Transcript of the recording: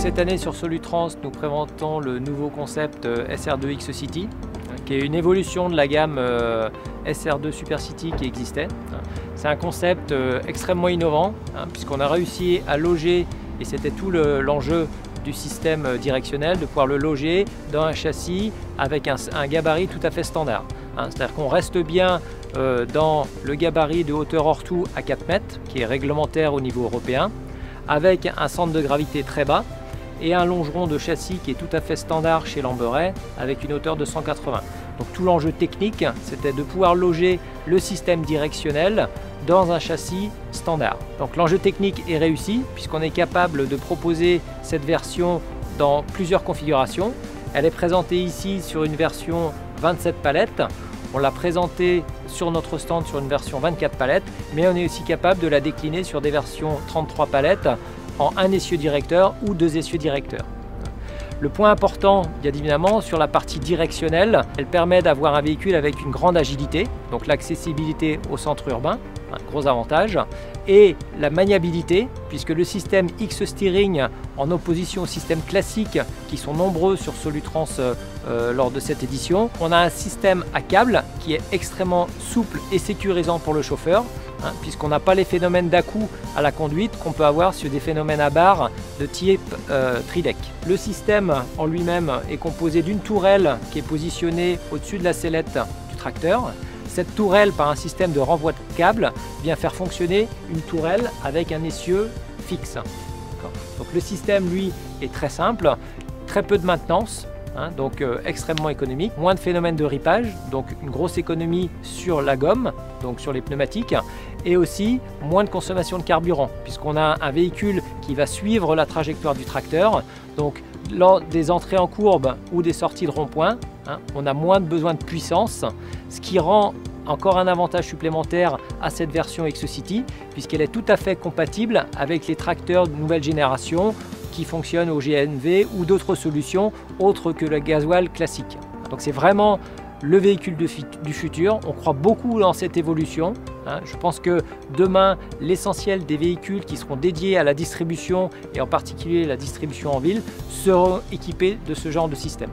cette année sur Solutrans, nous présentons le nouveau concept SR2X City, qui est une évolution de la gamme SR2 Super City qui existait. C'est un concept extrêmement innovant, puisqu'on a réussi à loger, et c'était tout l'enjeu du système directionnel, de pouvoir le loger dans un châssis avec un gabarit tout à fait standard. C'est-à-dire qu'on reste bien dans le gabarit de hauteur hors tout à 4 mètres, qui est réglementaire au niveau européen, avec un centre de gravité très bas et un longeron de châssis qui est tout à fait standard chez Lamberay avec une hauteur de 180. Donc tout l'enjeu technique, c'était de pouvoir loger le système directionnel dans un châssis standard. Donc l'enjeu technique est réussi puisqu'on est capable de proposer cette version dans plusieurs configurations. Elle est présentée ici sur une version 27 palettes. On l'a présentée sur notre stand sur une version 24 palettes, mais on est aussi capable de la décliner sur des versions 33 palettes en un essieu directeur ou 2 essieux directeurs. Le point important, bien évidemment, sur la partie directionnelle, elle permet d'avoir un véhicule avec une grande agilité, donc l'accessibilité au centre urbain, un gros avantage, et la maniabilité, puisque le système X-Steering, en opposition au système classique, qui sont nombreux sur Solutrans lors de cette édition, on a un système à câble qui est extrêmement souple et sécurisant pour le chauffeur, puisqu'on n'a pas les phénomènes d'à-coups à la conduite qu'on peut avoir sur des phénomènes à barre de type trideck. Le système en lui-même est composé d'une tourelle qui est positionnée au-dessus de la sellette du tracteur. Cette tourelle, par un système de renvoi de câble, vient faire fonctionner une tourelle avec un essieu fixe. Donc le système, lui, est très simple, très peu de maintenance, donc extrêmement économique, moins de phénomènes de ripage, donc une grosse économie sur la gomme, donc sur les pneumatiques, et aussi moins de consommation de carburant, puisqu'on a un véhicule qui va suivre la trajectoire du tracteur. Donc lors des entrées en courbe ou des sorties de rond-point, on a moins de besoin de puissance, ce qui rend encore un avantage supplémentaire à cette version X-City, puisqu'elle est tout à fait compatible avec les tracteurs de nouvelle génération qui fonctionnent au GNV ou d'autres solutions autres que le gasoil classique. Donc c'est vraiment le véhicule du futur. On croit beaucoup dans cette évolution. Je pense que demain, l'essentiel des véhicules qui seront dédiés à la distribution et en particulier la distribution en ville seront équipés de ce genre de système.